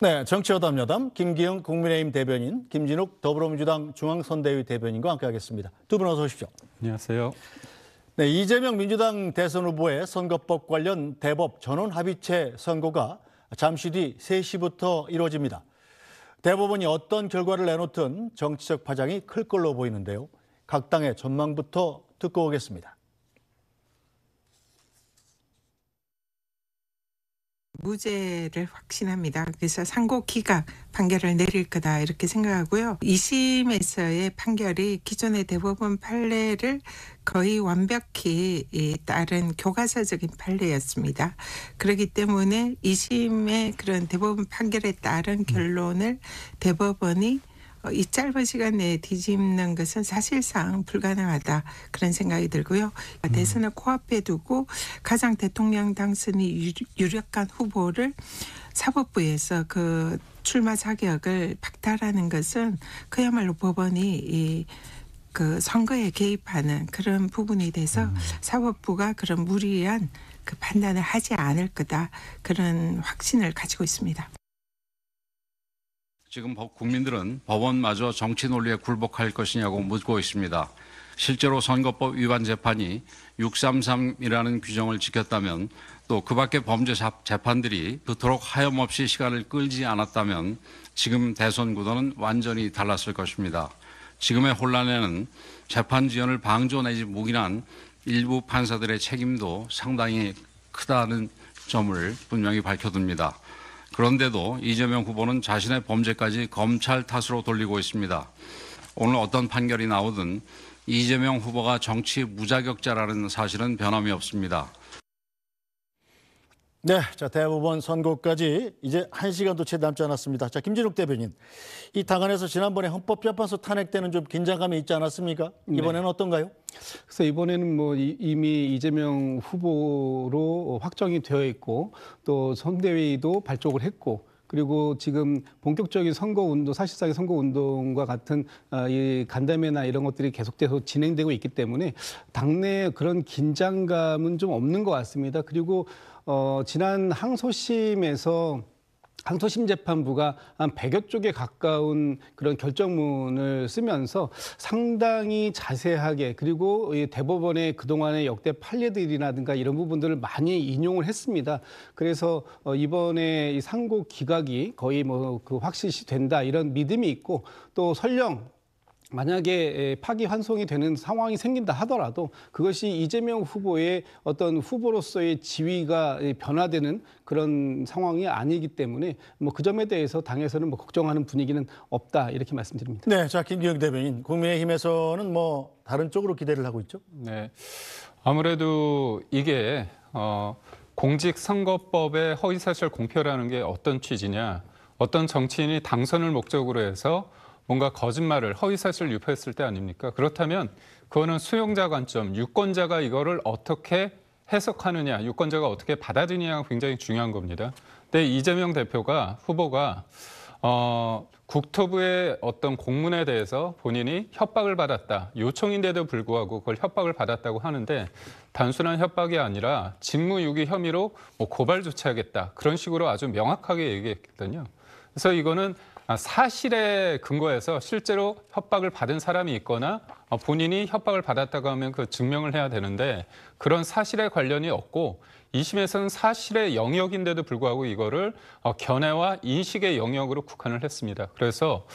네, 정치여담여담 김기영 국민의힘 대변인, 김진욱 더불어민주당 중앙선대위 대변인과 함께하겠습니다. 두 분 어서 오십시오. 안녕하세요. 네, 이재명 민주당 대선 후보의 선거법 관련 대법 전원합의체 선고가 잠시 뒤 3시부터 이루어집니다. 대법원이 어떤 결과를 내놓든 정치적 파장이 클 걸로 보이는데요. 각 당의 전망부터 듣고 오겠습니다. 무죄를 확신합니다. 그래서 상고 기각 판결을 내릴 거다 이렇게 생각하고요. 2심에서의 판결이 기존의 대법원 판례를 거의 완벽히 따른 교과서적인 판례였습니다. 그렇기 때문에 2심의 그런 대법원 판결에 따른 결론을 대법원이 이 짧은 시간 내에 뒤집는 것은 사실상 불가능하다 그런 생각이 들고요. 대선을 코앞에 두고 가장 대통령 당선이 유력한 후보를 사법부에서 그 출마 자격을 박탈하는 것은 그야말로 법원이 그 선거에 개입하는 그런 부분이 돼서 사법부가 그런 무리한 그 판단을 하지 않을 거다 그런 확신을 가지고 있습니다. 지금 국민들은 법원마저 정치 논리에 굴복할 것이냐고 묻고 있습니다. 실제로 선거법 위반 재판이 633이라는 규정을 지켰다면 또 그 밖의 범죄 재판들이 그토록 하염없이 시간을 끌지 않았다면 지금 대선 구도는 완전히 달랐을 것입니다. 지금의 혼란에는 재판 지연을 방조 내지 묵인한 일부 판사들의 책임도 상당히 크다는 점을 분명히 밝혀둡니다. 그런데도 이재명 후보는 자신의 범죄까지 검찰 탓으로 돌리고 있습니다. 오늘 어떤 판결이 나오든 이재명 후보가 정치 무자격자라는 사실은 변함이 없습니다. 네, 자 대법원 선고까지 이제 1시간도 채 남지 않았습니다. 자, 김진욱 대변인, 이 당안에서 지난번에 헌법재판소 탄핵 때는 좀 긴장감이 있지 않았습니까? 이번에는 어떤가요? 그래서 이번에는 뭐 이미 이재명 후보로 확정이 되어 있고 또 선대위도 발족을 했고 그리고 지금 본격적인 선거운동, 사실상의 선거운동과 같은 이 간담회나 이런 것들이 계속돼서 진행되고 있기 때문에 당내에 그런 긴장감은 좀 없는 것 같습니다. 그리고 지난 항소심에서 항소심 재판부가 한 100여 쪽에 가까운 그런 결정문을 쓰면서 상당히 자세하게 그리고 대법원의 그동안의 역대 판례들이라든가 이런 부분들을 많이 인용을 했습니다. 그래서 이번에 이 상고 기각이 거의 뭐 그 확실시 된다 이런 믿음이 있고 또 설령 만약에 파기환송이 되는 상황이 생긴다 하더라도 그것이 이재명 후보의 어떤 후보로서의 지위가 변화되는 그런 상황이 아니기 때문에 뭐 그 점에 대해서 당에서는 뭐 걱정하는 분위기는 없다 이렇게 말씀드립니다. 네, 자 김기영 대변인, 국민의힘에서는 뭐 다른 쪽으로 기대를 하고 있죠? 네, 아무래도 이게 공직선거법의 허위사실 공표라는 게 어떤 취지냐, 어떤 정치인이 당선을 목적으로 해서 뭔가 거짓말을 허위사실을 유포했을 때 아닙니까? 그렇다면 그거는 수용자 관점, 유권자가 이거를 어떻게 해석하느냐, 유권자가 어떻게 받아들이냐가 굉장히 중요한 겁니다. 근데 이재명 후보가 국토부의 어떤 공문에 대해서 본인이 협박을 받았다, 요청인데도 불구하고 그걸 협박을 받았다고 하는데 단순한 협박이 아니라 직무유기 혐의로 뭐 고발 조치하겠다 그런 식으로 아주 명확하게 얘기했거든요. 그래서 이거는 사실에 근거해서 실제로 협박을 받은 사람이 있거나 본인이 협박을 받았다고 하면 그 증명을 해야 되는데 그런 사실에 관련이 없고 2심에서는 사실의 영역인데도 불구하고 이거를 견해와 인식의 영역으로 국한을 했습니다. 그래서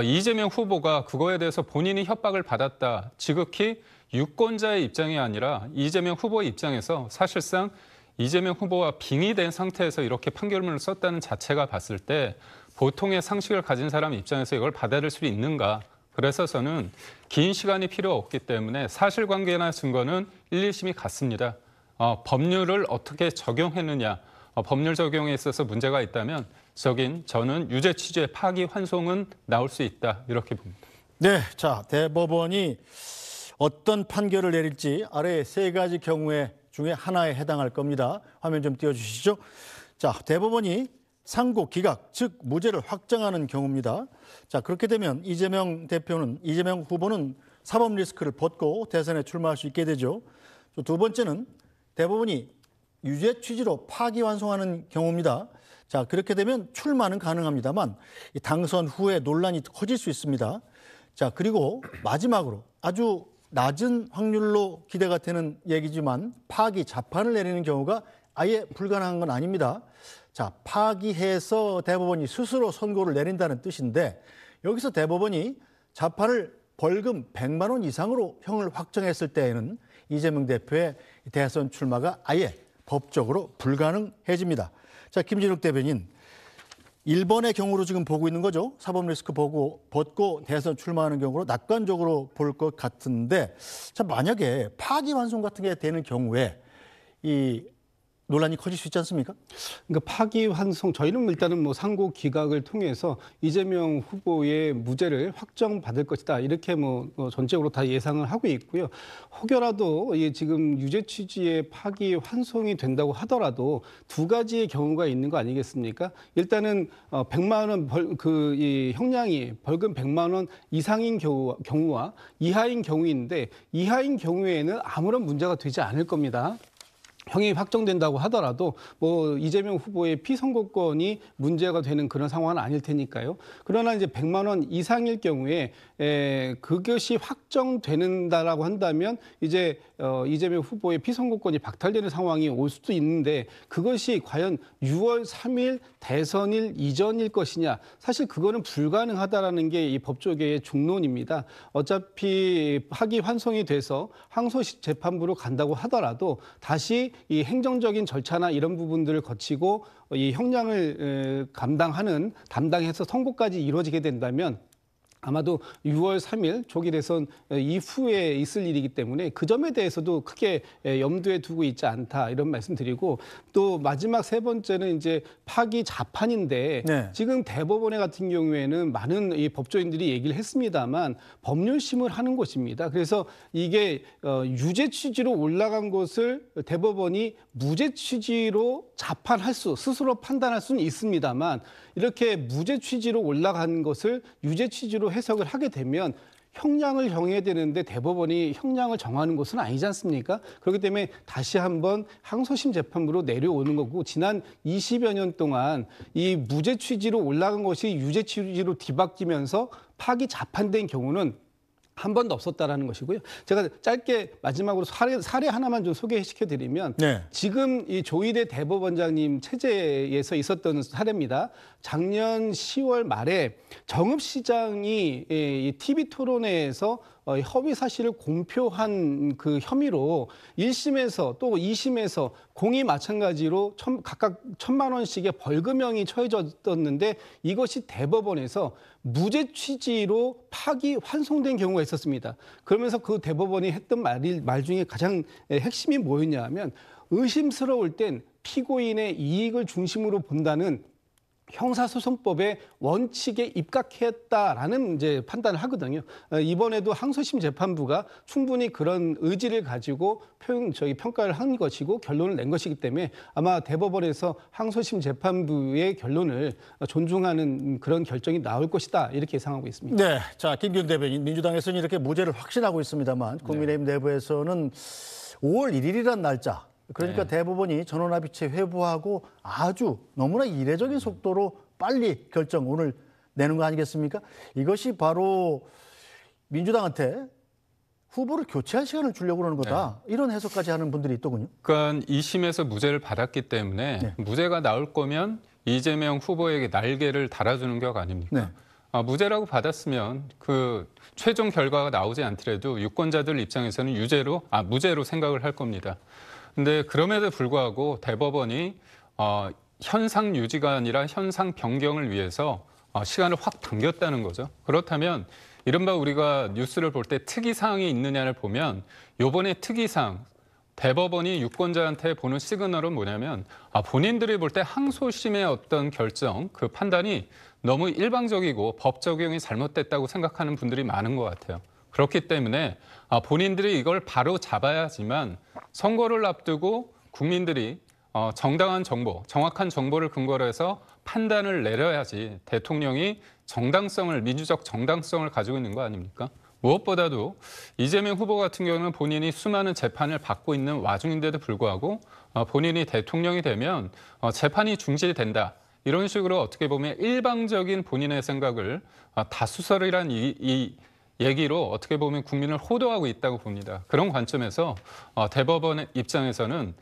이재명 후보가 그거에 대해서 본인이 협박을 받았다, 지극히 유권자의 입장이 아니라 이재명 후보의 입장에서 사실상 이재명 후보와 빙의된 상태에서 이렇게 판결문을 썼다는 자체가 봤을 때 보통의 상식을 가진 사람 입장에서 이걸 받아들일 수 있는가. 그래서 저는 긴 시간이 필요 없기 때문에 사실관계나 증거는 1, 2심이 같습니다. 법률을 어떻게 적용했느냐, 법률 적용에 있어서 문제가 있다면 저는 유죄 취지의 파기환송은 나올 수 있다 이렇게 봅니다. 네, 자 대법원이 어떤 판결을 내릴지 아래 3가지 경우에 중에 하나에 해당할 겁니다. 화면 좀 띄워주시죠. 자, 대법원이 상고 기각, 즉 무죄를 확정하는 경우입니다. 자, 그렇게 되면 이재명 후보는 사법 리스크를 벗고 대선에 출마할 수 있게 되죠. 두 번째는 대법원이 유죄 취지로 파기환송하는 경우입니다. 자, 그렇게 되면 출마는 가능합니다만 이 당선 후에 논란이 커질 수 있습니다. 자, 그리고 마지막으로 아주 낮은 확률로 기대가 되는 얘기지만 파기 자판을 내리는 경우가 아예 불가능한 건 아닙니다. 자, 파기해서 대법원이 스스로 선고를 내린다는 뜻인데 여기서 대법원이 자판을 벌금 100만 원 이상으로 형을 확정했을 때에는 이재명 대표의 대선 출마가 아예 법적으로 불가능해집니다. 자, 김진욱 대변인, 1번의 경우로 지금 보고 있는 거죠. 사법 리스크 벗고 대선 출마하는 경우로 낙관적으로 볼 것 같은데, 자, 만약에 파기환송 같은 게 되는 경우에 이 논란이 커질 수 있지 않습니까? 그러니까 파기환송, 저희는 일단은 뭐 상고 기각을 통해서 이재명 후보의 무죄를 확정받을 것이다, 이렇게 뭐 전적으로 다 예상을 하고 있고요. 혹여라도 지금 유죄 취지의 파기환송이 된다고 하더라도 두 가지의 경우가 있는 거 아니겠습니까? 일단은 100만 원 이 형량이 벌금 100만 원 이상인 경우와 이하인 경우인데, 이하인 경우에는 아무런 문제가 되지 않을 겁니다. 형이 확정된다고 하더라도 뭐 이재명 후보의 피선고권이 문제가 되는 그런 상황은 아닐 테니까요. 그러나 이제 100만 원 이상일 경우에 그것이 확정된다라고 한다면 이제 이재명 후보의 피선고권이 박탈되는 상황이 올 수도 있는데, 그것이 과연 6월 3일 대선일 이전일 것이냐, 사실 그거는 불가능하다라는 게 이 법조계의 중론입니다. 어차피 파기환송이 돼서 항소심 재판부로 간다고 하더라도 다시 이 행정적인 절차나 이런 부분들을 거치고 이 형량을 담당해서 선고까지 이루어지게 된다면 아마도 6월 3일 조기 대선 이후에 있을 일이기 때문에 그 점에 대해서도 크게 염두에 두고 있지 않다, 이런 말씀드리고, 또 마지막 세 번째는 이제 파기 자판인데, 네. 지금 대법원에 같은 경우에는 많은 이 법조인들이 얘기를 했습니다만 법률심을 하는 곳입니다. 그래서 이게 유죄 취지로 올라간 것을 대법원이 무죄 취지로 스스로 판단할 수는 있습니다만, 이렇게 무죄 취지로 올라간 것을 유죄 취지로 해석을 하게 되면 형량을 정해야 되는데 대법원이 형량을 정하는 것은 아니지 않습니까? 그렇기 때문에 다시 한번 항소심 재판부로 내려오는 거고, 지난 20여 년 동안 이 무죄 취지로 올라간 것이 유죄 취지로 뒤바뀌면서 파기 자판된 경우는 한 번도 없었다라는 것이고요. 제가 짧게 마지막으로 사례 하나만 좀 소개시켜드리면, 네. 지금 이 조희대 대법원장님 체제에서 있었던 사례입니다. 작년 10월 말에 정읍 시장이 이 TV 토론회에서 허위 사실을 공표한 그 혐의로 1심에서 또 2심에서 공이 마찬가지로 각각 1,000만 원씩의 벌금형이 처해졌었는데, 이것이 대법원에서 무죄 취지로 파기 환송된 경우가 있었습니다. 그러면서 그 대법원이 했던 말 중에 가장 핵심이 뭐였냐 하면, 의심스러울 땐 피고인의 이익을 중심으로 본다는 형사소송법의 원칙에 입각했다라는 이제 판단을 하거든요. 이번에도 항소심 재판부가 충분히 그런 의지를 가지고 평가를 한 것이고 결론을 낸 것이기 때문에 아마 대법원에서 항소심 재판부의 결론을 존중하는 그런 결정이 나올 것이다, 이렇게 예상하고 있습니다. 네, 자, 김기현 대변인, 민주당에서는 이렇게 무죄를 확신하고 있습니다만 국민의힘 내부에서는 5월 1일이란 날짜, 그러니까 대법원이 전원합의체 회부하고 아주 너무나 이례적인 속도로 빨리 결정 오늘 내는 거 아니겠습니까? 이것이 바로 민주당한테 후보를 교체할 시간을 주려고 그러는 거다, 이런 해석까지 하는 분들이 있더군요. 그러니까 2심에서 무죄를 받았기 때문에 무죄가 나올 거면 이재명 후보에게 날개를 달아주는 격 아닙니까? 무죄라고 받았으면 그 최종 결과가 나오지 않더라도 유권자들 입장에서는 무죄로 생각을 할 겁니다. 근데 그럼에도 불구하고 대법원이 현상 유지가 아니라 현상 변경을 위해서 시간을 확 당겼다는 거죠. 그렇다면 이른바 우리가 뉴스를 볼 때 특이사항이 있느냐를 보면, 요번에 특이사항, 대법원이 유권자한테 보는 시그널은 뭐냐면 본인들이 볼 때 항소심의 어떤 결정, 그 판단이 너무 일방적이고 법 적용이 잘못됐다고 생각하는 분들이 많은 것 같아요. 그렇기 때문에 본인들이 이걸 바로 잡아야지만 선거를 앞두고 국민들이 정당한 정보, 정확한 정보를 근거로 해서 판단을 내려야지 대통령이 민주적 정당성을 가지고 있는 거 아닙니까? 무엇보다도 이재명 후보 같은 경우는 본인이 수많은 재판을 받고 있는 와중인데도 불구하고 본인이 대통령이 되면 재판이 중지된다, 이런 식으로 어떻게 보면 일방적인 본인의 생각을 다수설이란 이 얘기로 어떻게 보면 국민을 호도하고 있다고 봅니다. 그런 관점에서 대법원의 입장에서는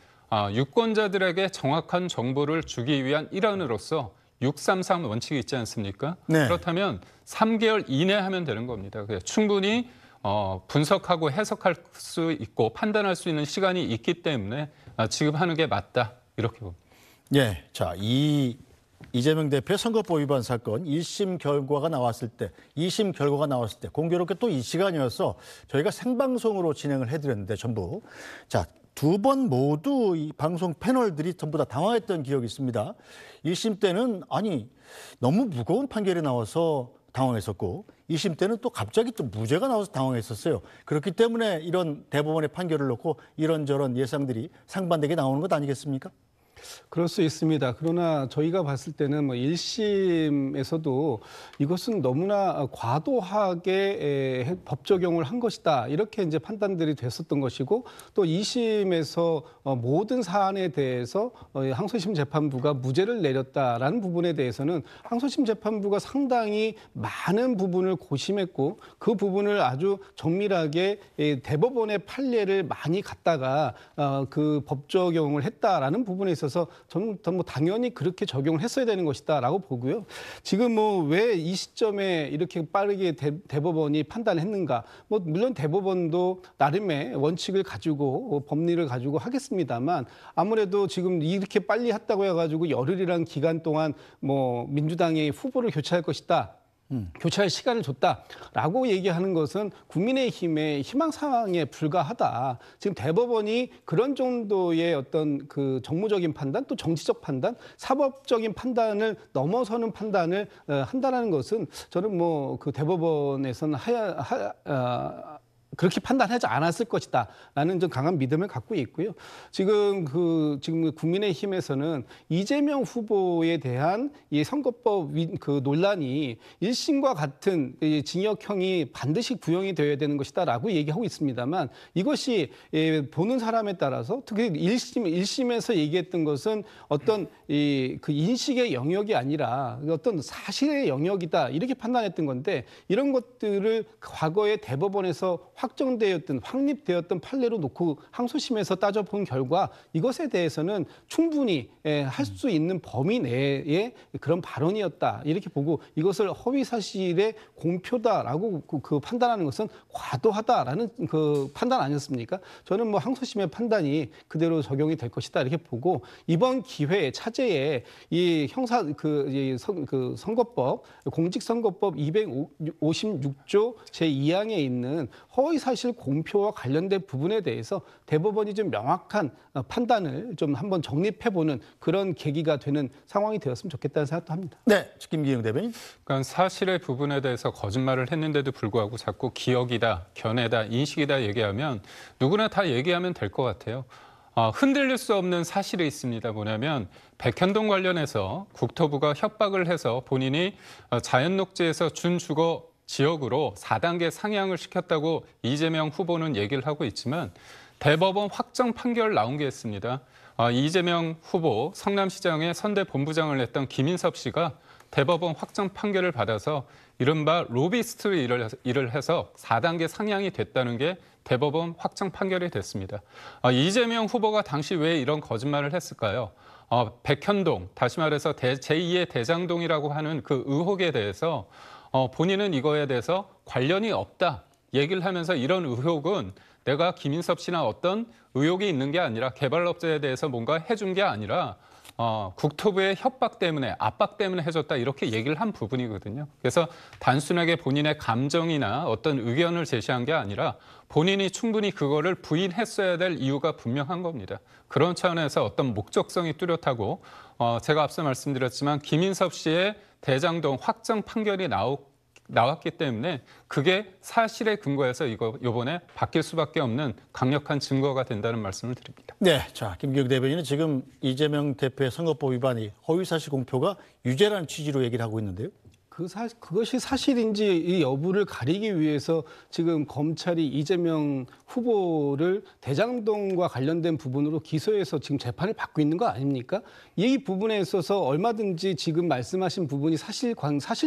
유권자들에게 정확한 정보를 주기 위한 일환으로서 633 원칙이 있지 않습니까? 네. 그렇다면 3개월 이내 하면 되는 겁니다. 충분히 분석하고 해석할 수 있고 판단할 수 있는 시간이 있기 때문에 지금 하는 게 맞다 이렇게 봅니다. 예, 자, 이재명 대표의 선거법 위반 사건 1심 결과가 나왔을 때, 2심 결과가 나왔을 때 공교롭게 또 이 시간이어서 저희가 생방송으로 진행을 해드렸는데 전부 자, 2번 모두 이 방송 패널들이 전부 다 당황했던 기억이 있습니다. 1심 때는 아니 너무 무거운 판결이 나와서 당황했었고 2심 때는 또 갑자기 또 무죄가 나와서 당황했었어요. 그렇기 때문에 이런 대법원의 판결을 놓고 이런저런 예상들이 상반되게 나오는 것 아니겠습니까? 그럴 수 있습니다. 그러나 저희가 봤을 때는 1심에서도 이것은 너무나 과도하게 법 적용을 한 것이다. 이렇게 이제 판단들이 됐었던 것이고 또 2심에서 모든 사안에 대해서 항소심 재판부가 무죄를 내렸다라는 부분에 대해서는 항소심 재판부가 상당히 많은 부분을 고심했고 그 부분을 아주 정밀하게 대법원의 판례를 많이 갖다가 그 법 적용을 했다라는 부분에 있어서 저는 당연히 그렇게 적용을 했어야 되는 것이다라고 보고요. 지금 왜 이 시점에 이렇게 빠르게 대법원이 판단했는가? 물론 대법원도 나름의 원칙을 가지고 법리를 가지고 하겠습니다만 아무래도 지금 이렇게 빨리 했다고 해가지고 열흘이란 기간 동안 민주당이 후보를 교체할 것이다. 교체할 시간을 줬다라고 얘기하는 것은 국민의힘의 희망사항에 불과하다. 지금 대법원이 그런 정도의 어떤 그 정무적인 판단, 또 정치적 판단, 사법적인 판단을 넘어서는 판단을 한다는 것은 저는 그 대법원에서는 그렇게 판단하지 않았을 것이다라는 좀 강한 믿음을 갖고 있고요. 지금 국민의힘에서는 이재명 후보에 대한 이 선거법 그 논란이 1심과 같은 이 징역형이 반드시 구형이 되어야 되는 것이다라고 얘기하고 있습니다만 이것이 보는 사람에 따라서 특히 1심에서 얘기했던 것은 어떤 그 인식의 영역이 아니라 어떤 사실의 영역이다 이렇게 판단했던 건데 이런 것들을 과거에 대법원에서 확립되었던 판례로 놓고 항소심에서 따져본 결과 이것에 대해서는 충분히 할 수 있는 범위 내의 그런 발언이었다 이렇게 보고 이것을 허위 사실의 공표다라고 그 판단하는 것은 과도하다라는 그 판단 아니었습니까? 저는 항소심의 판단이 그대로 적용이 될 것이다 이렇게 보고 이번 기회에 차제에 이 선거법 공직선거법 256조 제2항에 있는 허위 사실 공표와 관련된 부분에 대해서 대법원이 좀 명확한 판단을 좀 한번 정립해보는 그런 계기가 되는 상황이 되었으면 좋겠다는 생각도 합니다. 네, 김기영 대변인. 그러니까 사실의 부분에 대해서 거짓말을 했는데도 불구하고 자꾸 기억이다, 견해다, 인식이다 얘기하면 누구나 다 얘기하면 될 것 같아요. 흔들릴 수 없는 사실이 있습니다. 뭐냐면 백현동 관련해서 국토부가 협박을 해서 본인이 자연녹지에서 준주거 지역으로 4단계 상향을 시켰다고 이재명 후보는 얘기를 하고 있지만 대법원 확정 판결 나온 게 있습니다. 이재명 후보 성남시장의 선대 본부장을 했던 김인섭 씨가 대법원 확정 판결을 받아서 이른바 로비스트 일을 해서 4단계 상향이 됐다는 게 대법원 확정 판결이 됐습니다. 이재명 후보가 당시 왜 이런 거짓말을 했을까요? 백현동, 다시 말해서 제2의 대장동이라고 하는 그 의혹에 대해서 본인은 이거에 대해서 관련이 없다 얘기를 하면서 이런 의혹은 내가 김인섭 씨나 어떤 의혹이 있는 게 아니라 개발업자에 대해서 뭔가 해준 게 아니라 국토부의 협박 때문에 압박 때문에 해줬다 이렇게 얘기를 한 부분이거든요. 그래서 단순하게 본인의 감정이나 어떤 의견을 제시한 게 아니라 본인이 충분히 그거를 부인했어야 될 이유가 분명한 겁니다. 그런 차원에서 어떤 목적성이 뚜렷하고 제가 앞서 말씀드렸지만 김인섭 씨의 대장동 확정 판결이 나왔기 때문에 그게 사실에 근거해서 이번에 바뀔 수밖에 없는 강력한 증거가 된다는 말씀을 드립니다. 네, 자 김기영 대변인은 지금 이재명 대표의 선거법 위반이 허위사실 공표가 유죄라는 취지로 얘기를 하고 있는데요. 그것이 사실인지 이 여부를 가리기 위해서 지금 검찰이 이재명 후보를 대장동과 관련된 부분으로 기소해서 지금 재판을 받고 있는 거 아닙니까? 이 부분에 있어서 얼마든지 지금 말씀하신 부분이 사실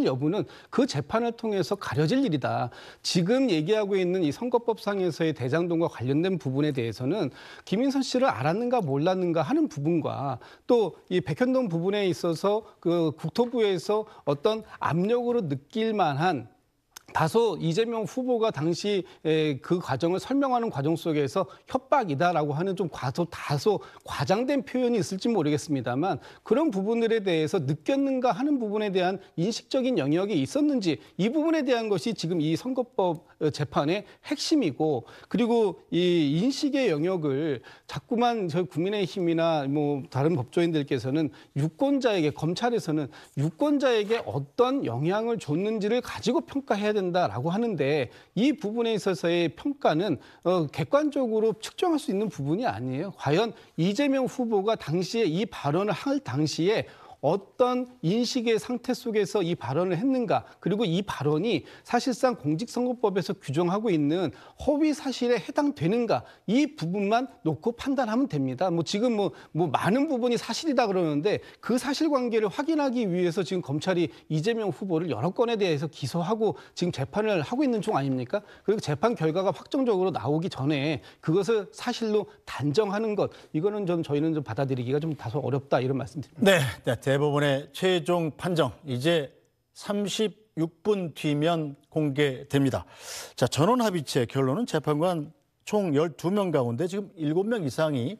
여부는 그 재판을 통해서 가려질 일이다. 지금 얘기하고 있는 이 선거법상에서의 대장동과 관련된 부분에 대해서는 김인선 씨를 알았는가 몰랐는가 하는 부분과 또 이 백현동 부분에 있어서 그 국토부에서 어떤 압력으로 느낄 만한 다소 이재명 후보가 당시 그 과정을 설명하는 과정 속에서 협박이다라고 하는 좀 다소 과장된 표현이 있을지 모르겠습니다만 그런 부분들에 대해서 느꼈는가 하는 부분에 대한 인식적인 영역이 있었는지 이 부분에 대한 것이 지금 이 선거법 재판의 핵심이고 그리고 이 인식의 영역을 자꾸만 저희 국민의힘이나 뭐 다른 법조인들께서는 유권자에게 검찰에서는 유권자에게 어떤 영향을 줬는지를 가지고 평가해야 된다라고 하는데 이 부분에 있어서의 평가는 객관적으로 측정할 수 있는 부분이 아니에요. 과연 이재명 후보가 당시에 이 발언을 할 당시에 어떤 인식의 상태 속에서 이 발언을 했는가 그리고 이 발언이 사실상 공직선거법에서 규정하고 있는 허위 사실에 해당되는가 이 부분만 놓고 판단하면 됩니다. 뭐 지금 뭐 많은 부분이 사실이다 그러는데 그 사실관계를 확인하기 위해서 지금 검찰이 이재명 후보를 여러 건에 대해서 기소하고 지금 재판을 하고 있는 중 아닙니까? 그리고 재판 결과가 확정적으로 나오기 전에 그것을 사실로 단정하는 것 이거는 저희는 좀 받아들이기가 좀 다소 어렵다 이런 말씀드립니다. 네. 대법원의 최종 판정 이제 36분 뒤면 공개됩니다. 자, 전원합의체 결론은 재판관 총 12명 가운데 지금 7명 이상이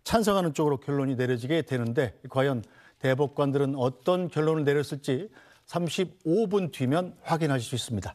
찬성하는 쪽으로 결론이 내려지게 되는데 과연 대법관들은 어떤 결론을 내렸을지 35분 뒤면 확인하실 수 있습니다.